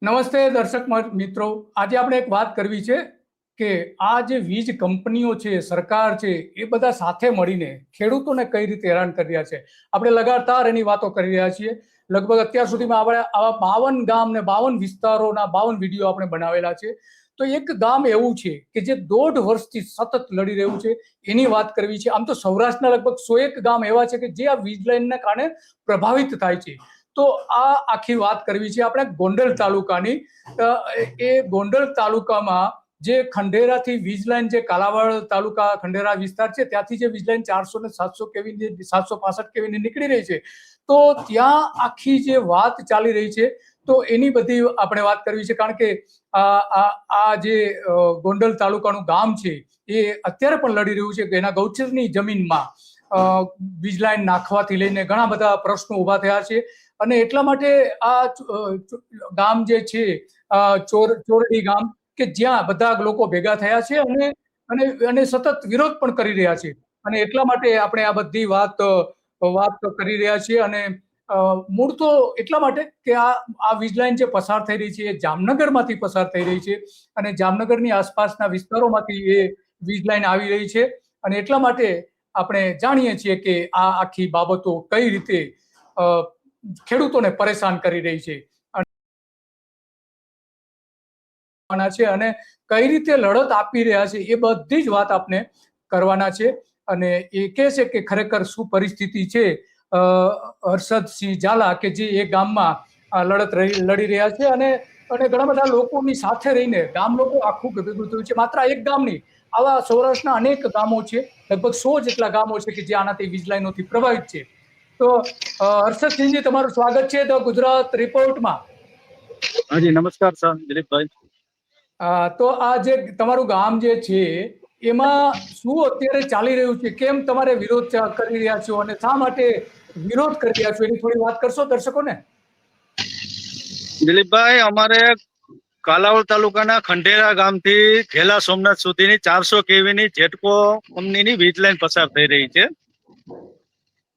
નમસ્તે દર્શક મિત્રો, આજે આપણે એક વાત કરવી છે કે આ જે વીજ કંપનીઓ છે, સરકાર છે, એ બધા સાથે મળીને ખેડૂતોને કઈ રીતે હેરાન કરી રહ્યા છે. આપણે લગાતાર એની વાતો કરી રહ્યા છીએ. લગભગ અત્યાર સુધીમાં આપણે આવા 52 ગામ ને 52 વિસ્તારોના 52 વિડીયો આપણે બનાવેલા છે. તો એક ગામ એવું છે કે જે 1.5 વર્ષથી સતત લડી રહ્યું છે, એની વાત કરવી છે. આમ તો સૌરાષ્ટ્રના લગભગ 101 ગામ એવા છે કે જે આ વીજ લાઈનના કારણે પ્રભાવિત થાય છે. તો આ આખી વાત કરવી છે આપણે ગોંડલ તાલુકાની. એ ગોંડલ તાલુકામાં જે ખંડેરાથી વીજ લાઈન, જે કાલાવાડ તાલુકા ખંડેરા વિસ્તાર છે, ત્યાંથી જે વીજ લાઈન 400 ને 700 કેવી 765 કેવીની નીકળી રહી છે, તો ત્યાં આખી જે વાત ચાલી રહી છે, તો એની બધી આપણે વાત કરવી છે. કારણ કે આ જે ગોંડલ તાલુકાનું ગામ છે એ અત્યારે પણ લડી રહ્યું છે કે એના ગૌચરની જમીનમાં વીજ લાઈન નાખવાથી લઈને ઘણા બધા પ્રશ્નો ઉભા થયા છે. અને એટલા માટે આ ગામ જે છે, ચોરડી ગામ, કે જ્યાં બધા લોકો ભેગા થયા છે અને સતત વિરોધ પણ કરી રહ્યા છે. અને એટલા માટે આપણે આ બધી વાત કરી રહ્યા છીએ. અને મૂળ તો એટલા માટે કે આ વીજ લાઈન જે પસાર થઈ રહી છે એ જામનગરમાંથી પસાર થઈ રહી છે, અને જામનગરની આસપાસના વિસ્તારોમાંથી એ વીજ લાઈન આવી રહી છે. અને એટલા માટે આપણે જાણીએ છીએ કે આ આખી બાબતો કઈ રીતે ખેડૂતોને પરેશાન કરી રહી છે અને કઈ રીતે લડત આપી રહ્યા છે, એ બધી જ વાત આપણે કરવાના છે. અને એ કહે છે કે ખરેખર શું પરિસ્થિતિ છે. હર્ષદસિંહ ઝાલા કે જે એ ગામમાં લડત લડી રહ્યા છે, અને ઘણા બધા લોકોની સાથે રહીને ગામ લોકો આખું ભેગું થયું છે. માત્ર એક ગામ નહીં, આવા સૌરાષ્ટ્રના અનેક ગામો છે, લગભગ 100 જેટલા ગામો છે કે જે આનાથી વીજ લાઈનોથી પ્રભાવિત છે. તો હર્ષદસિંહજી, તમારું સ્વાગત છે ધ ગુજરાત રિપોર્ટમાં. હાજી, નમસ્કાર સર દિલીપભાઈ. તો આ જે તમારું ગામ જે છે એમાં શું અત્યારે ચાલી રહ્યું છે, કેમ તમારે વિરોધ કરી રહ્યા છો અને શા માટે વિરોધ કરી રહ્યા છો, એની થોડી વાત કરશો દર્શકોને? દિલીપભાઈ, અમારે કાલાવડ તાલુકાના ખંડેરા ગામથી ઘેલા સોમનાથ સુધીની 400 કેવીની જેટકો કંપનીની વીજ લાઈન પસાર થઈ રહી છે,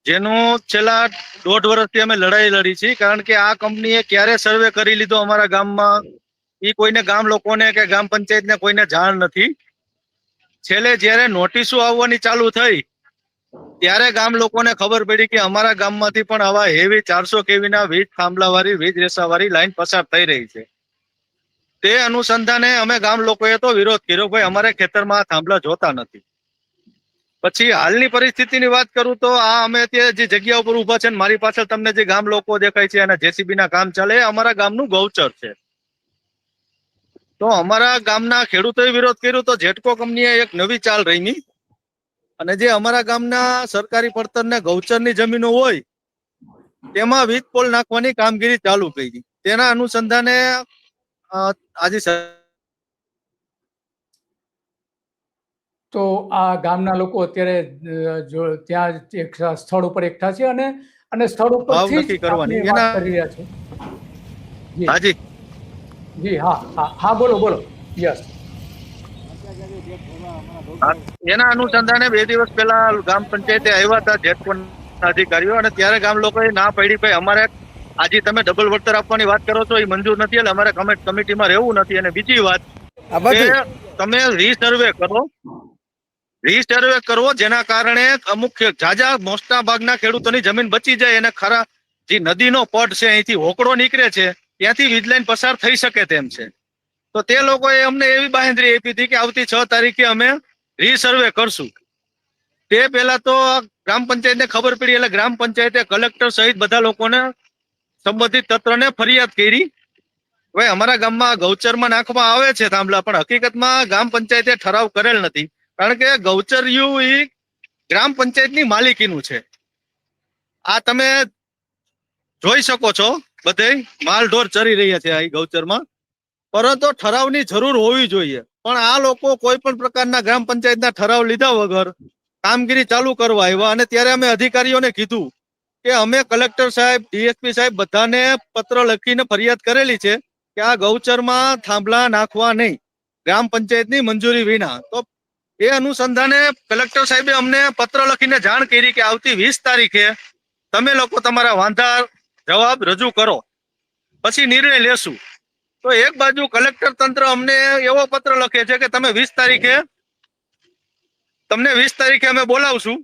જેનું છેલ્લા 1.5 વર્ષથી અમે લડાઈ લડી છે. કારણ કે આ કંપનીએ ક્યારે સર્વે કરી લીધો અમારા ગામમાં, એ કોઈને ગામ લોકોને કે ગ્રામ પંચાયતને કોઈને જાણ નથી. છેલ્લે જ્યારે નોટિસો આવવાની ચાલુ થઈ ત્યારે ગામ લોકોને ખબર પડી કે અમારા ગામમાંથી પણ આવા હેવી 400 કેવીના વીજ થાંભલાવાળી, વીજ રેસાવાળી લાઈન પસાર થઈ રહી છે. તે અનુસંધાને અમે ગામ લોકોએ તો વિરોધ કર્યો, ભાઈ અમારે ખેતરમાં થાંભલા જોતા નથી. પછી હાલની પરિસ્થિતિની વાત કરું તો આ અમે અત્યારે જે જગ્યા ઉપર ઉભા છે, મારી પાછળ તમને જે ગામ લોકો દેખાય છે અને જેસીબી ના કામ ચાલે, અમારા ગામનું ગૌચર છે. તો અમારા ગામના ખેડૂતોએ વિરોધ કર્યો તો જેટકો કંપનીએ એક નવી ચાલ રમી, અને જે અમારા ગામના સરકારી પડતરને ગૌચરની જમીનો હોય તેમાં વીજ પોલ નાખવાની કામગીરી ચાલુ કરી. તેના અનુસંધાને આજે તો આ ગામના લોકો અત્યારે ત્યાં એક સ્થળ ઉપર એકઠા છે અને સ્થળ ઉપરથી નક્કી જ આપણે કરવાની વાત એના કરી રહ્યા છે. હાજી જી, હા હા હા, બોલો. યસ. એના અનુસંધાને 2 દિવસ પહેલા ગ્રામ પંચાયતે આવ્યા હતા જેટકોના અધિકારીઓ, અને ત્યારે ગામ લોકોએ ના પાડી, ભાઈ અમારે આજે તમે ડબલ વળતર આપવાની વાત કરો છો એ મંજૂર નથી, એટલે અમારે કમિટીમાં રહેવું નથી. અને બીજી વાત કે તમે રીસર્વે કરો, જેના કારણે અમુક જાજા મોટા ભાગના ખેડૂતોની જમીન બચી જાય, અને ખરા જે નદીનો પટ છે અહીંથી હોકળો નીકળે છે ત્યાંથી વીજ લાઈન પસાર થઈ શકે તેમ છે. તો તે લોકોએ અમને એવી બાંહેધરી આપી હતી કે આવતી 6 તારીખે અમે રીસર્વે કરશું. તે પહેલા તો ગ્રામ પંચાયતને ખબર પડી એટલે ગ્રામ પંચાયતે કલેક્ટર સહિત બધા લોકોને, સંબંધિત તંત્રને ફરિયાદ કરી. હવે અમારા ગામમાં ગૌચરમાં નાખવામાં આવે છે થાંભલા, પણ હકીકતમાં ગ્રામ પંચાયતે ઠરાવ કરેલ નથી. કારણ કે ગૌચરિયું એ ગ્રામ પંચાયતની માલિકીનું છે. આ તમે જોઈ શકો છો, બધે માલઢોર ચરી રહ્યા છે આ ગૌચરમાં, પરંતુ ઠરાવની જરૂર હોવી જોઈએ. પણ આ લોકો કોઈ પણ પ્રકારના ગ્રામ પંચાયતના ઠરાવ લીધા વગર કામગીરી ચાલુ કરવા આવ્યા. અને ત્યારે અમે અધિકારીઓને કીધું કે અમે કલેક્ટર સાહેબ, ડીએસપી સાહેબ બધાને પત્ર લખીને ફરિયાદ કરેલી છે કે આ ગૌચરમાં થાંભલા નાખવા નહીં, ગ્રામ પંચાયતની મંજૂરી વિના. તો એ અનુસંધાને કલેક્ટર સાહેબે અમને પત્ર લખીને જાણ કરી કે આવતી 20 તારીખે તમે લોકો તમારા વાંધા જવાબ રજૂ કરો, પછી નિર્ણય લેશું. તો એક બાજુ કલેક્ટર તંત્ર અમને એવો પત્ર લખે છે કે તમે 20 તારીખે તમને 20 તારીખે અમે બોલાવશું,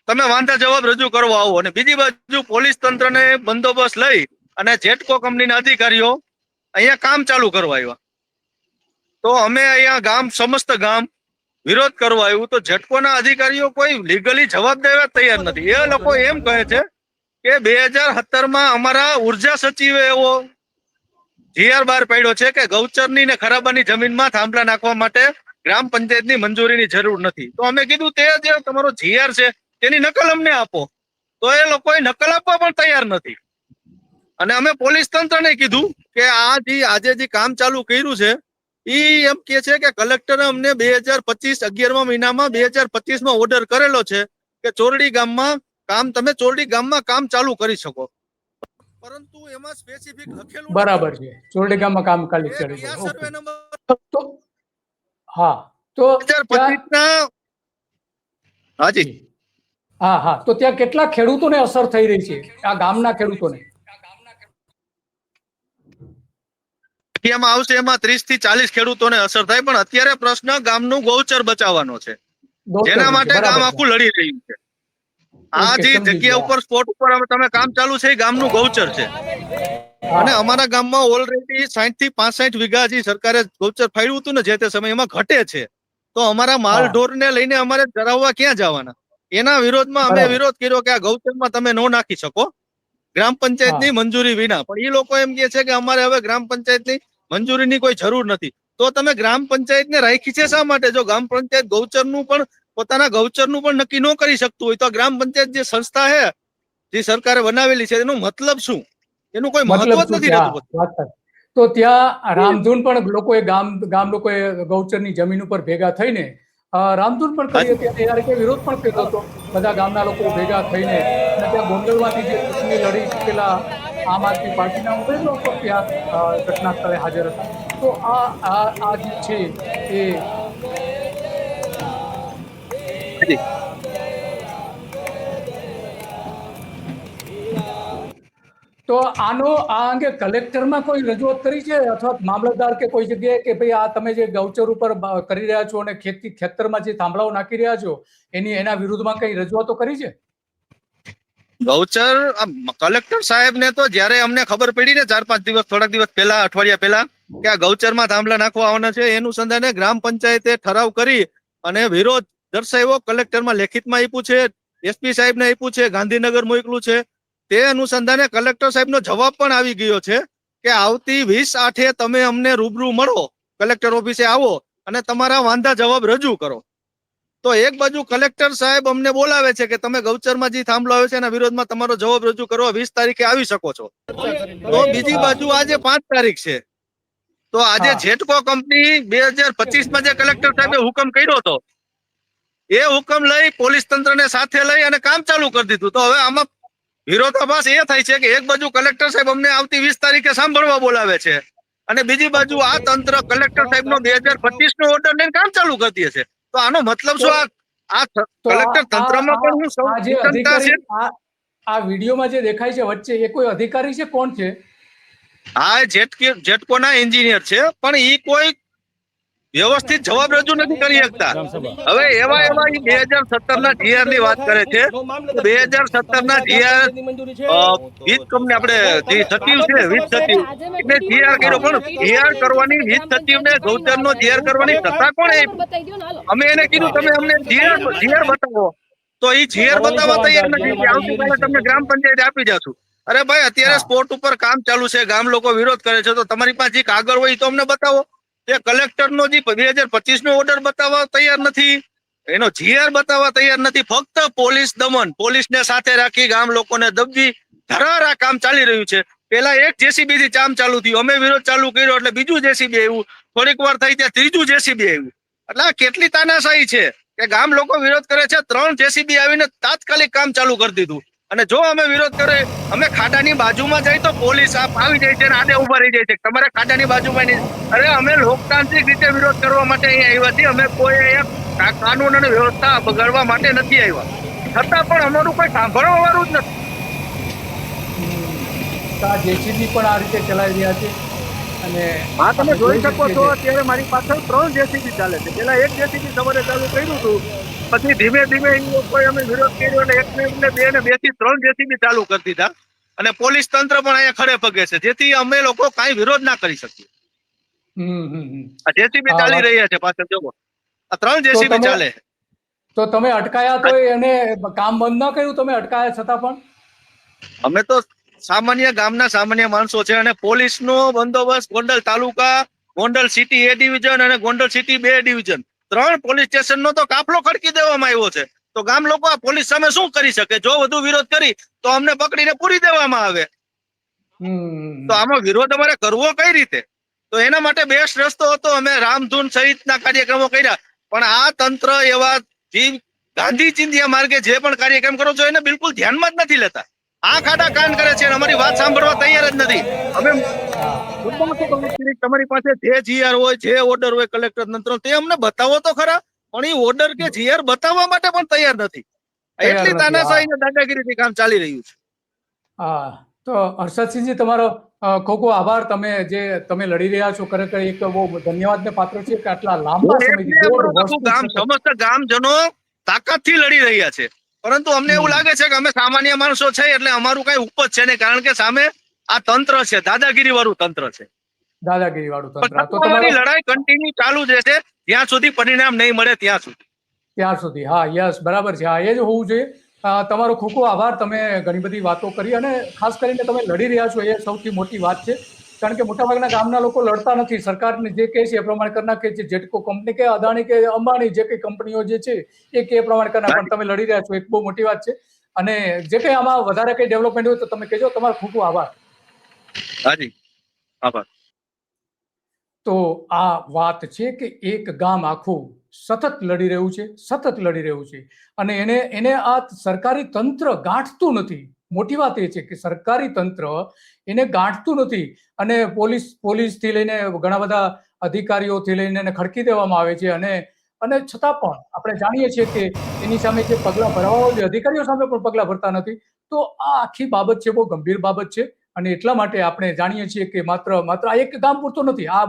તમે વાંધા જવાબ રજૂ કરવા આવો. અને બીજી બાજુ પોલીસ તંત્રને બંદોબસ્ત લઈ અને જેટકો કંપનીના અધિકારીઓ અહીંયા કામ ચાલુ કરવા આવ્યા. તો અમે અહીંયા સમસ્ત ગામ વિરોધ કરવા આવ્યું તો જેટકોના અધિકારીઓ કોઈ લીગલી જવાબ દેવા તૈયાર નથી. એ લોકો એમ કહે છે કે 2017માં અમારા ઉર્જા સચિવે એવો જીઆર બહાર પાડ્યો છે કે ગૌચરની ને ખરાબાની જમીનમાં થાંભલા નાખવા માટે ગ્રામ પંચાયતની મંજૂરીની જરૂર નથી. તો અમે કીધું તે જે તમારો જીઆર છે તેની નકલ અમને આપો. તો એ લોકોએ નકલ આપવા પણ તૈયાર નથી. અને અમે પોલીસ તંત્રને કીધું કે આજે જે કામ ચાલુ કર્યું છે ઈ એમ કે છે કે કલેક્ટરે અમને 2025 11મા મહિનામાં 2025માં ઓર્ડર કરેલો છે કે ચોરડી ગામમાં કામ ચાલુ કરી શકો, પરંતુ એમાં સ્પેસિફિક લખેલું બરાબર છે ચોરડી ગામમાં કામ ચાલુ કરી છે. શકો. સર્વે નંબર તો હા તો 2025 ના હાજી હા તો ત્યાં કેટલા ખેડૂતોને અસર થઈ રહી છે, આ ગામના ખેડૂતોને? એમાં આવશે એમાં 30 થી 40 ખેડૂતોને અસર થાય. પણ અત્યારે પ્રશ્ન ગામનું ગૌચર બચાવવાનો છે, જેના માટે ગામ આખું લડી રહ્યું છે. આ જે જગ્યા ઉપર સ્પોટ ઉપર તમે કામ ચાલુ છે એ ગામનું ગૌચર છે. અને અમારા ગામમાં ઓલરેડી 60 થી 65 વીઘા જે સરકારે ગૌચર ફાળ્યું હતું ને જે તે સમય એમાં ઘટે છે. તો અમારા માલ ઢોરને લઈને અમારે ચરાવવા ક્યાં જવાના? એના વિરોધમાં અમે વિરોધ કર્યો કે આ ગૌચરમાં તમે ન નાખી શકો ગ્રામ પંચાયતની મંજૂરી વિના. પણ એ લોકો એમ કહે છે કે અમારે હવે ગ્રામ પંચાયતની મંજૂરીની કોઈ જરૂર નથી. તો તમે ગ્રામ પંચાયતને રાખી છે શા માટે? જો ગ્રામ પંચાયત ગૌચરનું પણ પોતાના ગૌચરનું પણ નક્કી ન કરી શકતું હોય તો ગ્રામ પંચાયત જે સંસ્થા છે જે સરકારે બનાવેલી છે એનો મતલબ શું? એનું કોઈ મહત્વ જ નથી રહેતું. તો ત્યાં રામધૂન પણ લોકોએ ગામ લોકોએ ગૌચરની જમીન ઉપર ભેગા થઈને રામધૂન પણ કરી હતી અને યાર કે વિરોધ પણ કર્યો હતો બધા ગામના લોકો ભેગા થઈને. અને ત્યાં ગોંડલમાંથી જે ચૂંટણી લડી ચૂકેલા આમ આદમી પાર્ટીના ઉમેદવારો લોકો ત્યાં ઘટના સ્થળે હાજર હતા. તો આ જે છે એ તો આ અંગે કલેક્ટરમાં કોઈ રજૂઆત કરી છે અથવા મામલતદાર કે કોઈ જગ્યાએ કે ભાઈ આ તમે જે ગૌચર ઉપર કરી રહ્યા છો અને ખેતરમાં જે થાંભલાઓ નાખી રહ્યા છો એના વિરુદ્ધમાં કઈ રજૂઆતો કરી છે? ગૌચર કલેક્ટર સાહેબ ને તો જયારે અમને ખબર પડી ને 4-5 દિવસ થોડાક દિવસ પહેલા અઠવાડિયા પહેલા કે આ ગૌચરમાં થાંભલા નાખવા આવવાના છે એનું સંધાને ગ્રામ પંચાયતે ઠરાવ કરી અને વિરોધ દર્શાવ્યો. કલેક્ટરમાં લેખિતમાં આપ્યું છે, એસપી સાહેબને આપ્યું છે, ગાંધીનગર મોકલું છે. તે અનુસંધાને કલેક્ટર સાહેબનો જવાબ પણ આવી ગયો છે કે આવતી 20/8 તમે અમને રૂબરૂ મળો, કલેક્ટર ઓફિસે આવો અને તમારા વાંધા જવાબ રજૂ કરો. તો એક બાજુ કલેક્ટર સાહેબ અમને બોલાવે છે કે તમે ગૌચરમાં જે થાંભલો આવ્યો છે એના વિરોધમાં તમારો જવાબ રજૂ કરવા 20 તારીખે આવી શકો છો. તો બીજી બાજુ આજે 5 તારીખ છે. તો આજે જેટકો કંપની 2025માં જે કલેક્ટર સાહેબે હુકમ કર્યો હતો એ હુકમ લઈ પોલીસ તંત્રને સાથે લઈ અને કામ ચાલુ કરી દીધું. તો હવે આમાં વિરોધાભાસ એ થાય છે કે એક બાજુ કલેક્ટર સાહેબ અમને આવતી 20 તારીખે સાંભળવા બોલાવે છે અને બીજી બાજુ આ તંત્ર કલેક્ટર સાહેબનો 2025નો ઓર્ડર લઈને કામ ચાલુ કરતી હશે. તો આનો મતલબ શું? આ કલેક્ટર તંત્રમાં પણ હું આ વિડીયોમાં જે દેખાય છે વચ્ચે એ કોઈ અધિકારી છે? કોણ છે? હા, જેટકોના એન્જિનિયર છે પણ ઈ કોઈ વ્યવસ્થિત જવાબ રજૂ નથી કરી શકતા. હવે એવા 2017ના જીઆર ની વાત કરે છે. 2017ના જીઆર વીજ કંપની આપણે જે સચિવ છે વીજ સચિવ એટલે જીઆર કર્યો પણ જીઆર કરવાની વીજ સચિવને ગૌચરનો જીઆર કરવાની સત્તા કોણે આપી? અમે એને કીધું તમે અમને જીઆર બતાવો તો ઈ જીઆર બતાવવા તૈયાર નથી કે આવતીકાલે તમને ગ્રામ પંચાયત આપી જશું. અરે ભાઈ અત્યારે સ્પોટ ઉપર કામ ચાલુ છે, ગામ લોકો વિરોધ કરે છે તો તમારી પાસે જે કાગળ હોય તો અમને બતાવો. એ કલેક્ટરનો જે 2025નો ઓર્ડર બતાવવા તૈયાર નથી, એનો જીઆર બતાવવા તૈયાર નથી. ફક્ત પોલીસ દમન, પોલીસને સાથે રાખી ગામ લોકોને દબવી ધરાર આ કામ ચાલી રહ્યું છે. પેલા એક જેસીબી થી કામ ચાલુ થયું, અમે વિરોધ ચાલુ કર્યો એટલે બીજું જેસીબી આવ્યું, થોડીક વાર થઈ ત્યાં ત્રીજું જેસીબી આવ્યું. એટલે આ કેટલી તાનાશાહી છે કે ગામ લોકો વિરોધ કરે છે, 3 જેસીબી આવીને તાત્કાલિક કામ ચાલુ કરી દીધું. અને જો અમે વિરોધ કરે, અમે ખાડાની બાજુમાં જાય તો પોલીસ આવી જાય છે અને આડે ઉભા રહી જાય છે તમારે ખાડાની બાજુમાં નહીં. અરે અમે લોકતાંત્રિક રીતે વિરોધ કરવા માટે અહીંયા આવ્યા છીએ, અમે કોઈ અહીંયા કાનૂન અને વ્યવસ્થા બગાડવા માટે નથી આવ્યા. છતાં પણ અમારું કોઈ સાંભળવા વાળું જ નથી. જેસીબી પણ આ રીતે ચલાવી રહ્યા છે. અને હા, તમે આપણે જોઈ શકો શકીએ છો છીએ. અત્યારે મારી પાછળ 3 જેસીબી ચાલે છે. પેલા એક જેસીબી સવારે ચાલુ કર્યું હતું, પછી ધીમે ધીમે એ લોકોએ અમે વિરોધ કર્યો એટલે 1 ને બદલે 2 ને 2 થી 3 જેસીબી ચાલુ કરી દીધા. અને પોલીસ તંત્ર પણ અહીંયા ખડે પગે છે, જેથી અમે લોકો કાંઈ વિરોધ ના કરી શકીએ. હમ હમ હમ. આ જેસીબી આ ચાલી વાત રહ્યા છે પાછળ, જોવો આ 3 તો જેસીબી તમે ચાલે. તો તમે અટકાયા તો એને કામ બંધ ના કર્યું તમે અટકાયા છતાં પણ? અમે તો સામાન્ય ગામના સામાન્ય માણસો છે, અને પોલીસનો બંદોબસ્ત ગોંડલ તાલુકા, ગોંડલ સિટી A ડિવિઝન અને ગોંડલ સિટી 2 ડિવિઝન 3 પોલીસ સ્ટેશનનો તો કાફલો ખડકી દેવામાં આવ્યો છે. તો ગામ લોકો આ પોલીસ સામે શું કરી શકે? જો વધુ વિરોધ કરી તો અમને પકડીને પૂરી દેવામાં આવે. હમ. તો આમાં વિરોધ અમારે કરવો કઈ રીતે? તો એના માટે બેસ્ટ રસ્તો હતો, અમે રામધૂન સહિતના કાર્યક્રમો કર્યા. પણ આ તંત્ર એવા ગાંધી ચિંધ્યા માર્ગે જે પણ કાર્યક્રમ કરો છો એને બિલકુલ ધ્યાનમાં જ નથી લેતા. આ ખાડા કાન કરે છે અને અમારી વાત સાંભળવા તૈયાર જ નથી. અમે મુદ્દામાં શું કહું છું, તમારી પાસે જે જીઆર હોય, જે ઓર્ડર હોય કલેક્ટર તંત્ર, તે અમને બતાવો તો ખરા. પણ એ ઓર્ડર કે જીઆર બતાવવા માટે પણ તૈયાર નથી. તૈયાર એટલી નથી. હા તાનાશાહી અને દાદાગીરીથી કામ ચાલી રહ્યું છે. હા. તો હર્ષદસિંહજી, તમારો ખૂબ ખૂબ આભાર. તમે લડી રહ્યા છો, ખરેખર એક બહુ ધન્યવાદને પાત્ર છે કે આટલા લાંબા હું એક સમયથી ને 1.5 અમારું આખું વર્ષથી ગામ, સતત. સમસ્ત ગામજનો તાકાતથી લડી રહ્યા છે. પરંતુ અમને એવું હમ. લાગે છે કે અમે સામાન્ય માણસો છે એટલે અમારું કઈ ઉપજ છે નહીં, કારણ કે સામે આ તંત્ર છે, દાદાગીરી વાળું તંત્ર છે. દાદાગીરી વાળું પણ તંત્ર. તો છતાં તમારો અમારી લડાઈ કન્ટિન્યુ ચાલુ જ રહેશે જ્યાં સુધી પરિણામ નહીં મળે ત્યાં સુધી. ત્યાર સુધી. હા, યસ, બરાબર છે. હા, એ જ હોવું જોઈએ. તમારો ખૂબ ખૂબ આભાર. તમે ઘણી બધી વાતો કરી અને ખાસ કરીને તમે લડી રહ્યા છો એ સૌથી મોટી વાત છે. કારણ કે મોટાભાગના ગામના લોકો લડતા નથી. સરકારને જે કહે છે એ પ્રમાણે કરી નાખે છે. જેટકો કંપની કે અદાણી કે અંબાણી જે કઈ કંપનીઓ જે છે એ કે પ્રમાણે કરી નાખે. પણ તમે લડી રહ્યા છો એક બહુ મોટી વાત છે. અને જે કંઈ આમાં વધારે કંઈ ડેવલપમેન્ટ હોય તો તમે કહેજો. તમારો ખૂબ ખૂબ આભાર. હાજી, આભાર. તો આ વાત છે કે એક ગામ આખું સતત લડી રહ્યું છે, સતત લડી રહ્યું છે. અને એને આ સરકારી તંત્ર ગાંઠતું નથી. મોટી વાત એ છે કે સરકારી તંત્ર એને ગાંઠતું નથી. અને પોલીસથી લઈને ઘણા બધા અધિકારીઓથી લઈને એને ખડકી દેવામાં આવે છે. અને છતાં પણ આપણે જાણીએ છીએ કે એની સામે જે પગલાં ભરવા જોઈએ, અધિકારીઓ સામે પણ પગલાં ભરતા નથી. તો આ આખી બાબત છે, બહુ ગંભીર બાબત છે. અને એટલા માટે આપણે જાણીએ છીએ કે માત્ર આ એક ગામ પૂરતો નથી. આ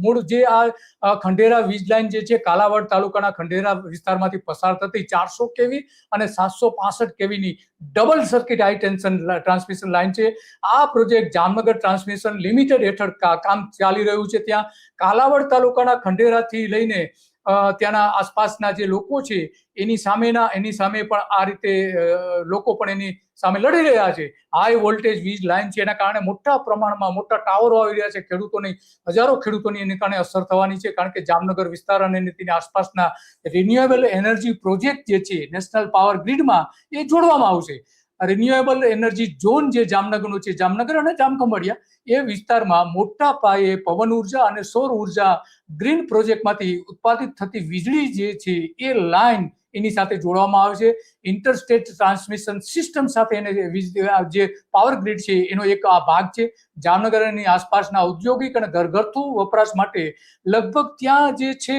મૂળ જે આ ખંડેરા વીજ લાઇન જે છે, કાલાવાડ તાલુકાના ખંડેરા વિસ્તારમાંથી પસાર થતી 400 કેવી અને 765 કેવીની double circuit high tension transmission line છે. આ પ્રોજેક્ટ જામનગર ટ્રાન્સમિશન લિમિટેડ હેઠળ કામ ચાલી રહ્યું છે. ત્યાં કાલાવાડ તાલુકાના ખંડેરાથી લઈને ત્યાંના આસપાસના જે લોકો છે એની સામે પણ આ રીતે લોકો પણ એની સામે લડી રહ્યા છે. હાઈ વોલ્ટેજ વીજ લાઇન છે, એના કારણે મોટા પ્રમાણમાં મોટા ટાવરો આવી રહ્યા છે. હજારો ખેડૂતોની એની કારણે અસર થવાની છે. કારણ કે જામનગર વિસ્તાર અને તેની આસપાસના રિન્યુએબલ એનર્જી પ્રોજેક્ટ જે છે નેશનલ પાવર ગ્રીડમાં એ જોડવામાં આવશે. રિન્યુએબલ એનર્જી ઝોન જે જામનગરનો છે, જામનગર અને જામખંભાળિયા એ વિસ્તારમાં મોટા પાયે પવન ઉર્જા અને સૌર ઉર્જા ગ્રીન પ્રોજેક્ટમાંથી ઉત્પાદિત થતી વીજળી જે છે એ લાઇન એની સાથે જોડવામાં આવે છે. ઇન્ટરસ્ટેટ ટ્રાન્સમિશન સિસ્ટમ સાથે એને જે પાવર ગ્રીડ છે એનો એક આ ભાગ છે. જામનગર અને આસપાસના ઔદ્યોગિક અને ઘરગથ્થુ વપરાશ માટે લગભગ ત્યાં જે છે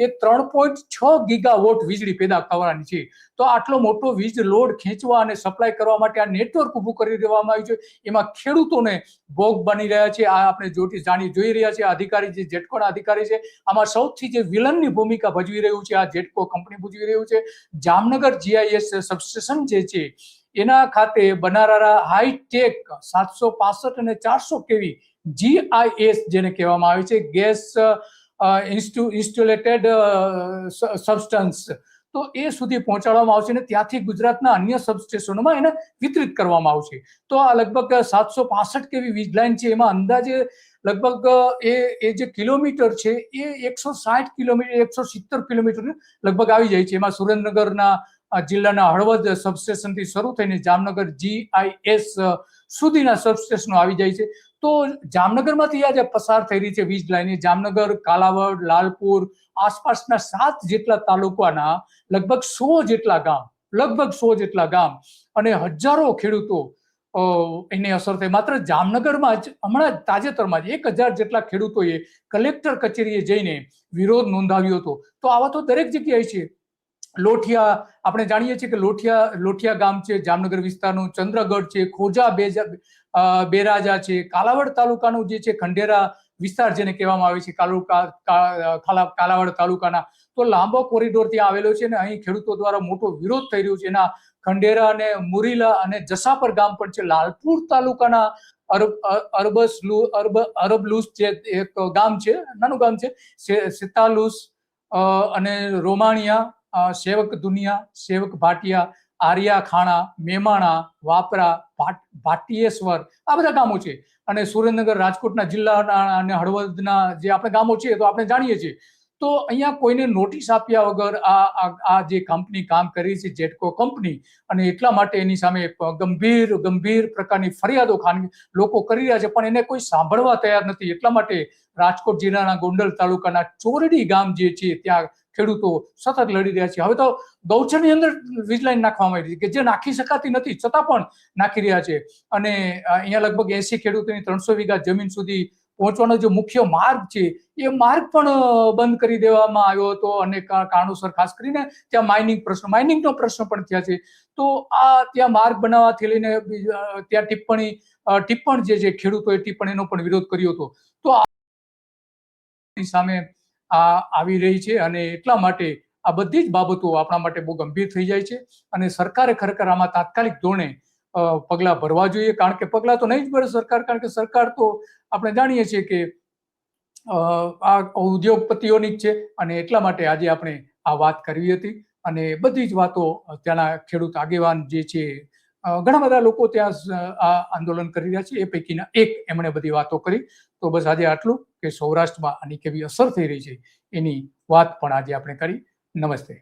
એ 3.6 ગીગાવોટ વીજળી પેદા કરવાની છે. તો આટલો મોટો વીજ લોડ ખેંચવા અને સપ્લાય કરવા માટે આ નેટવર્ક ઊભું કરી દેવામાં આવ્યું છે. એમાં ખેડૂતોને ભોગ બની રહ્યા છે. આ આપણે જોઈ રહ્યા છે. અધિકારી જે જેટકોના અધિકારી છે, આમાં સૌથી જે વિલનની ભૂમિકા ભજવી રહ્યું છે આ જેટકો કંપની ભજવી રહ્યું છે. જામનગર GIS સબસ્ટેશન જે છે એના ખાતે બનારારા હાઈટેક 765 અને 400 કેવી GIS જેને કહેવામાં આવે છે, ગેસ ઇન્સ્ટોલેટેડ સબસ્ટન્સ, તો એ સુધી પહોંચાડવામાં આવશે અને ત્યાંથી ગુજરાતના અન્ય સબસ્ટેશનોમાં એને વિતરિત કરવામાં આવશે. તો આ લગભગ 765 કેવી વીજ લાઇન છે. એમાં અંદાજે લગભગ એ જે કિલોમીટર છે એ 160 કિલોમીટર 170 કિલોમીટર લગભગ આવી જાય છે. એમાં સુરેન્દ્રનગરના જિલ્લાના હળવદ સબસ્ટેશનથી શરૂ થઈને જામનગર GIS સુધીના સબસ્ટેશનો આવી જાય છે. તો જામનગરમાંથી આ જે પસાર થઈ રહી છે વીજ લાઇન, જામનગર, કાલાવડ, લાલપુર આસપાસના 7 જેટલા તાલુકાના લગભગ 100 જેટલા ગામ અને હજારો ખેડૂતો એને અસર થઈ. માત્ર જામનગરમાં જ હમણાં તાજેતરમાં જ 1000 જેટલા ખેડૂતોએ કલેક્ટર કચેરીએ જઈને વિરોધ નોંધાવ્યો હતો. તો આવા તો દરેક જગ્યાએ છે. લોઠિયા, આપણે જાણીએ છીએ કે લોઠિયા ગામ છે જામનગર વિસ્તારનું, ચંદ્રગઢ છે, ખોજા બેરાજા છે, કાલાવડ તાલુકાનું જે છે ખંડેરા વિસ્તાર જેને કહેવામાં આવે છે કાલાવાડ તાલુકાના, તો લાંબો કોરિડોર ત્યાં આવેલો છે અને અહીં ખેડૂતો દ્વારા મોટો વિરોધ થઈ રહ્યો છે. એના ખંડેરા અને મુરીલા અને જસાપર ગામ પણ છે. લાલપુર તાલુકાના અરબલુસ જે એક ગામ છે, નાનું ગામ છે, સિતાલુસ અને રોમાણિયા, સેવક દુનિયા, સેવક ભાટિયા, આર્યા ખાણા, મેમાણા, વાપરા, ભાટિયેશ્વર, આ બધા ગામો છે. અને સુરેન્દ્રનગર, રાજકોટના જિલ્લાના અને હળવદના જે આપણે ગામો છે તો આપણે જાણીએ છીએ. તો અહીંયા કોઈને નોટિસ આપ્યા વગર આ જે કંપની કામ કરી છે, જેટકો કંપની, અને એટલા માટે એની સામે ગંભીર પ્રકારની ફરિયાદો લોકો કરી રહ્યા છે, પણ એને કોઈ સાંભળવા તૈયાર નથી. એટલા માટે રાજકોટ જિલ્લાના ગોંડલ તાલુકાના ચોરડી ગામ જે છે ત્યાં ખેડૂતો સતત લડી રહ્યા છે. હવે તો ગૌચરની અંદર વીજ લાઈન નાખવામાં આવી છે કે જે નાખી શકાતી નથી, છતાં પણ નાખી રહ્યા છે. અને અહીંયા લગભગ 80 ખેડૂતોની 300 વીઘા જમીન સુધી પહોંચવાનો જે મુખ્ય માર્ગ છે એ માર્ગ પણ બંધ કરી દેવામાં આવ્યો હતો. અને કારણોસર ખાસ કરીને ત્યાં માઇનિંગનો પ્રશ્ન પણ થયા છે. તો આ ત્યાં માર્ગ બનાવવાથી લઈને ત્યાં ટિપ્પણ જે છે ખેડૂતોએ ટિપ્પણીનો પણ વિરોધ કર્યો હતો. તો સામે આ આવી રહી છે અને એટલા માટે આ બધી જ બાબતો આપણા માટે બહુ ગંભીર થઈ જાય છે. અને સરકારે ખરેખર આમાં તાત્કાલિક ધોરણે પગલાં ભરવા જોઈએ. કારણ કે પગલાં તો નહીં જ ભરે સરકાર, કારણ કે સરકાર તો આપણે જાણીએ છીએ કે આ ઉદ્યોગપતિઓની જ છે. અને એટલા માટે આજે આપણે આ વાત કરવી હતી. અને બધી જ વાતો ત્યાંના ખેડૂત આગેવાન જે છે, ઘણા બધા લોકો ત્યાં આ આંદોલન કરી રહ્યા છે, એ પૈકીના એક એમણે બધી વાતો કરી. તો બસ આજે આટલું, કે સૌરાષ્ટ્રમાં આની કેવી અસર થઈ રહી છે એની વાત પણ આજે આપણે કરી. નમસ્તે.